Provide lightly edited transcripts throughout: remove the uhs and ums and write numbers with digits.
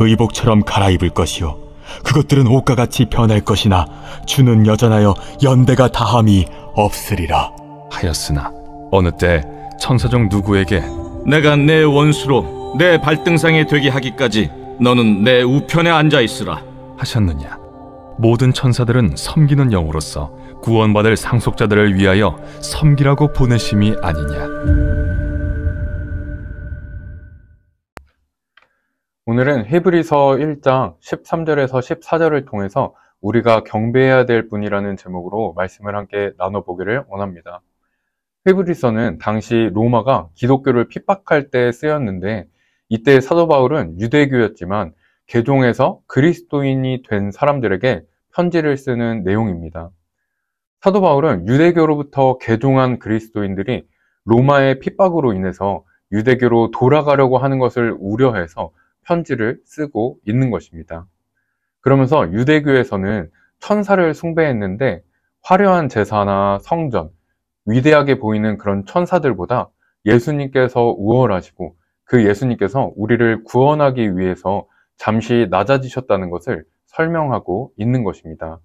의복처럼 갈아입을 것이요 그것들은 옷과 같이 변할 것이나 주는 여전하여 연대가 다함이 없으리라 하였으나 어느 때 천사 중 누구에게 내가 내 원수로 내 발등상에 되게 하기까지 너는 내 우편에 앉아 있으라 하셨느냐? 모든 천사들은 섬기는 영으로서 구원받을 상속자들을 위하여 섬기라고 보내심이 아니냐? 오늘은 히브리서 1장 13절에서 14절을 통해서 우리가 경배해야 될 분이라는 제목으로 말씀을 함께 나눠보기를 원합니다. 히브리서는 당시 로마가 기독교를 핍박할 때 쓰였는데, 이때 사도 바울은 유대교였지만 개종해서 그리스도인이 된 사람들에게 편지를 쓰는 내용입니다. 사도 바울은 유대교로부터 개종한 그리스도인들이 로마의 핍박으로 인해서 유대교로 돌아가려고 하는 것을 우려해서 편지를 쓰고 있는 것입니다. 그러면서 유대교에서는 천사를 숭배했는데 화려한 제사나 성전, 위대하게 보이는 그런 천사들보다 예수님께서 우월하시고 그 예수님께서 우리를 구원하기 위해서 잠시 낮아지셨다는 것을 설명하고 있는 것입니다.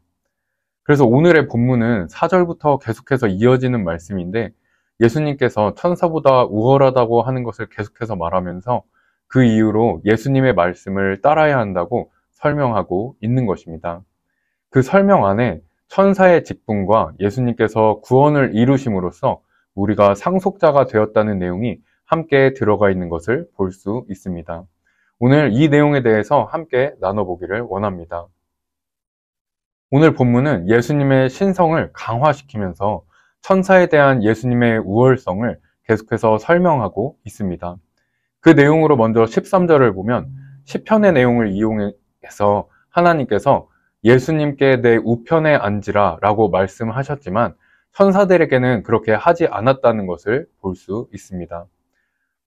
그래서 오늘의 본문은 4절부터 계속해서 이어지는 말씀인데, 예수님께서 천사보다 우월하다고 하는 것을 계속해서 말하면서 그 이유로 예수님의 말씀을 따라야 한다고 설명하고 있는 것입니다. 그 설명 안에 천사의 직분과 예수님께서 구원을 이루심으로써 우리가 상속자가 되었다는 내용이 함께 들어가 있는 것을 볼 수 있습니다. 오늘 이 내용에 대해서 함께 나눠보기를 원합니다. 오늘 본문은 예수님의 신성을 강화시키면서 천사에 대한 예수님의 우월성을 계속해서 설명하고 있습니다. 그 내용으로 먼저 13절을 보면 시편의 내용을 이용해서 하나님께서 예수님께 내 우편에 앉으라 라고 말씀하셨지만 천사들에게는 그렇게 하지 않았다는 것을 볼 수 있습니다.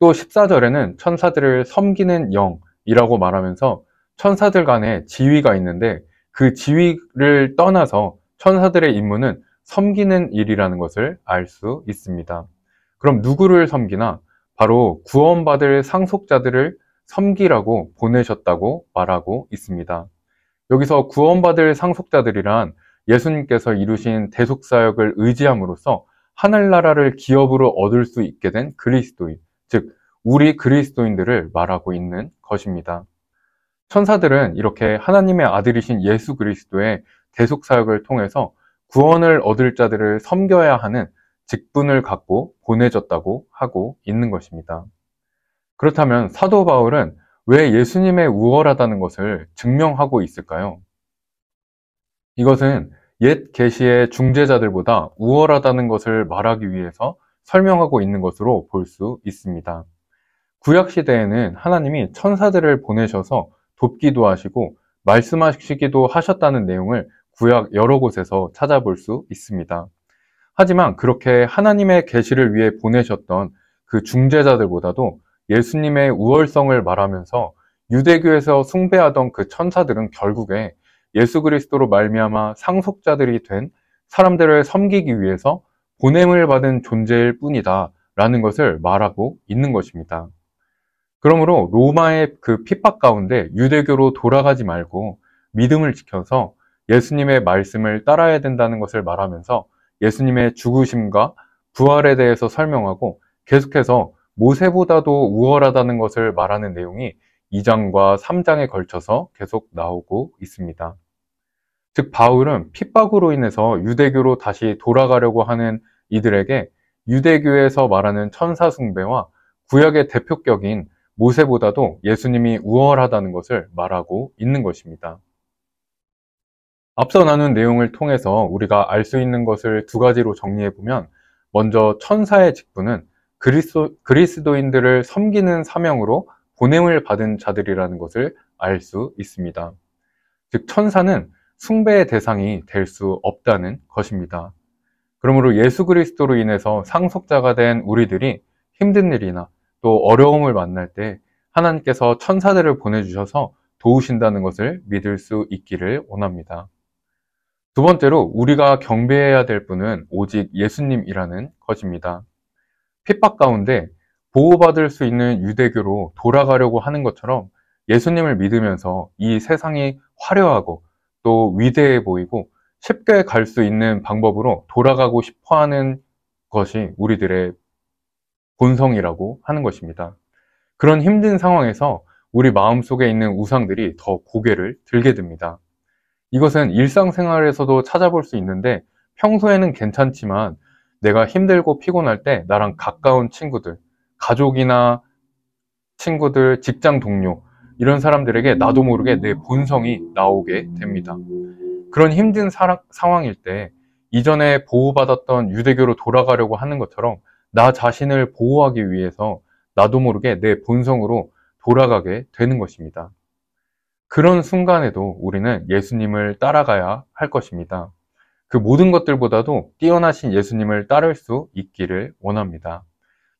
또 14절에는 천사들을 섬기는 영이라고 말하면서 천사들 간에 지위가 있는데 그 지위를 떠나서 천사들의 임무는 섬기는 일이라는 것을 알 수 있습니다. 그럼 누구를 섬기나? 바로 구원받을 상속자들을 섬기라고 보내셨다고 말하고 있습니다. 여기서 구원받을 상속자들이란 예수님께서 이루신 대속사역을 의지함으로써 하늘나라를 기업으로 얻을 수 있게 된 그리스도인, 즉 우리 그리스도인들을 말하고 있는 것입니다. 천사들은 이렇게 하나님의 아들이신 예수 그리스도의 대속사역을 통해서 구원을 얻을 자들을 섬겨야 하는 직분을 갖고 보내졌다고 하고 있는 것입니다. 그렇다면 사도 바울은 왜 예수님의 우월하다는 것을 증명하고 있을까요? 이것은 옛 계시의 중재자들보다 우월하다는 것을 말하기 위해서 설명하고 있는 것으로 볼 수 있습니다. 구약 시대에는 하나님이 천사들을 보내셔서 돕기도 하시고 말씀하시기도 하셨다는 내용을 구약 여러 곳에서 찾아볼 수 있습니다. 하지만 그렇게 하나님의 계시를 위해 보내셨던 그 중재자들보다도 예수님의 우월성을 말하면서 유대교에서 숭배하던 그 천사들은 결국에 예수 그리스도로 말미암아 상속자들이 된 사람들을 섬기기 위해서 보냄을 받은 존재일 뿐이다 라는 것을 말하고 있는 것입니다. 그러므로 로마의 그 핍박 가운데 유대교로 돌아가지 말고 믿음을 지켜서 예수님의 말씀을 따라야 된다는 것을 말하면서 예수님의 죽으심과 부활에 대해서 설명하고 계속해서 모세보다도 우월하다는 것을 말하는 내용이 2장과 3장에 걸쳐서 계속 나오고 있습니다. 즉 바울은 핍박으로 인해서 유대교로 다시 돌아가려고 하는 이들에게 유대교에서 말하는 천사 숭배와 구약의 대표격인 모세보다도 예수님이 우월하다는 것을 말하고 있는 것입니다. 앞서 나눈 내용을 통해서 우리가 알 수 있는 것을 두 가지로 정리해보면, 먼저 천사의 직분은 그리스도인들을 섬기는 사명으로 보냄을 받은 자들이라는 것을 알 수 있습니다. 즉 천사는 숭배의 대상이 될 수 없다는 것입니다. 그러므로 예수 그리스도로 인해서 상속자가 된 우리들이 힘든 일이나 또 어려움을 만날 때 하나님께서 천사들을 보내주셔서 도우신다는 것을 믿을 수 있기를 원합니다. 두 번째로 우리가 경배해야 될 분은 오직 예수님이라는 것입니다. 핍박 가운데 보호받을 수 있는 유대교로 돌아가려고 하는 것처럼 예수님을 믿으면서 이 세상이 화려하고 또 위대해 보이고 쉽게 갈 수 있는 방법으로 돌아가고 싶어 하는 것이 우리들의 본성이라고 하는 것입니다. 그런 힘든 상황에서 우리 마음속에 있는 우상들이 더 고개를 들게 됩니다. 이것은 일상생활에서도 찾아볼 수 있는데 평소에는 괜찮지만 내가 힘들고 피곤할 때 나랑 가까운 친구들, 가족이나 친구들, 직장 동료 이런 사람들에게 나도 모르게 내 본성이 나오게 됩니다. 그런 힘든 상황일 때 이전에 보호받았던 유대교로 돌아가려고 하는 것처럼 나 자신을 보호하기 위해서 나도 모르게 내 본성으로 돌아가게 되는 것입니다. 그런 순간에도 우리는 예수님을 따라가야 할 것입니다. 그 모든 것들보다도 뛰어나신 예수님을 따를 수 있기를 원합니다.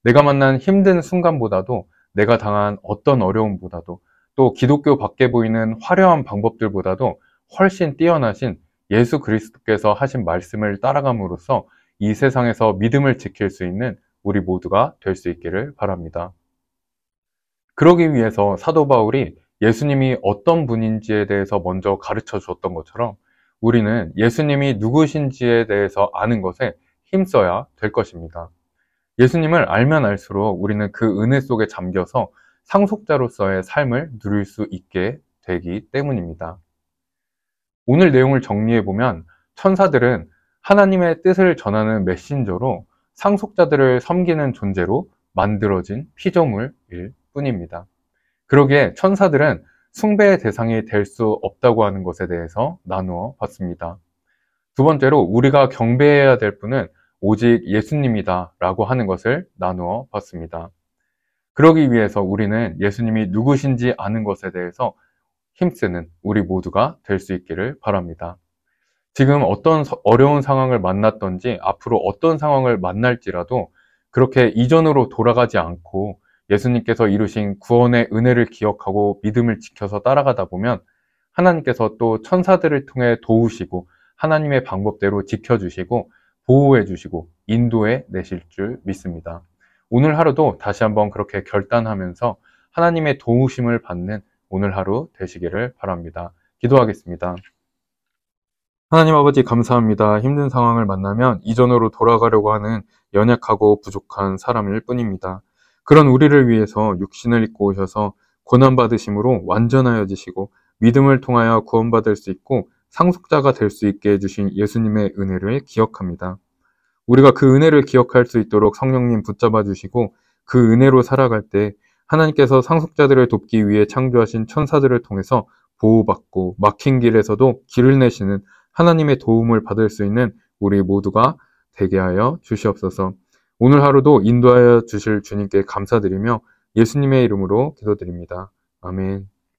내가 만난 힘든 순간보다도 내가 당한 어떤 어려움보다도 또 기독교 밖에 보이는 화려한 방법들보다도 훨씬 뛰어나신 예수 그리스도께서 하신 말씀을 따라감으로써 이 세상에서 믿음을 지킬 수 있는 우리 모두가 될 수 있기를 바랍니다. 그러기 위해서 사도 바울이 예수님이 어떤 분인지에 대해서 먼저 가르쳐 주었던 것처럼 우리는 예수님이 누구신지에 대해서 아는 것에 힘써야 될 것입니다. 예수님을 알면 알수록 우리는 그 은혜 속에 잠겨서 상속자로서의 삶을 누릴 수 있게 되기 때문입니다. 오늘 내용을 정리해보면 천사들은 하나님의 뜻을 전하는 메신저로 상속자들을 섬기는 존재로 만들어진 피조물일 뿐입니다. 그러기에 천사들은 숭배의 대상이 될 수 없다고 하는 것에 대해서 나누어 봤습니다. 두 번째로 우리가 경배해야 될 분은 오직 예수님이다 라고 하는 것을 나누어 봤습니다. 그러기 위해서 우리는 예수님이 누구신지 아는 것에 대해서 힘쓰는 우리 모두가 될 수 있기를 바랍니다. 지금 어떤 어려운 상황을 만났던지 앞으로 어떤 상황을 만날지라도 그렇게 이전으로 돌아가지 않고 예수님께서 이루신 구원의 은혜를 기억하고 믿음을 지켜서 따라가다 보면 하나님께서 또 천사들을 통해 도우시고 하나님의 방법대로 지켜주시고 보호해 주시고 인도해 내실 줄 믿습니다. 오늘 하루도 다시 한번 그렇게 결단하면서 하나님의 도우심을 받는 오늘 하루 되시기를 바랍니다. 기도하겠습니다. 하나님 아버지 감사합니다. 힘든 상황을 만나면 이전으로 돌아가려고 하는 연약하고 부족한 사람일 뿐입니다. 그런 우리를 위해서 육신을 입고 오셔서 고난받으심으로 완전하여지시고 믿음을 통하여 구원받을 수 있고 상속자가 될 수 있게 해주신 예수님의 은혜를 기억합니다. 우리가 그 은혜를 기억할 수 있도록 성령님 붙잡아 주시고 그 은혜로 살아갈 때 하나님께서 상속자들을 돕기 위해 창조하신 천사들을 통해서 보호받고 막힌 길에서도 길을 내시는 하나님의 도움을 받을 수 있는 우리 모두가 되게 하여 주시옵소서. 오늘 하루도 인도하여 주실 주님께 감사드리며 예수님의 이름으로 기도드립니다. 아멘.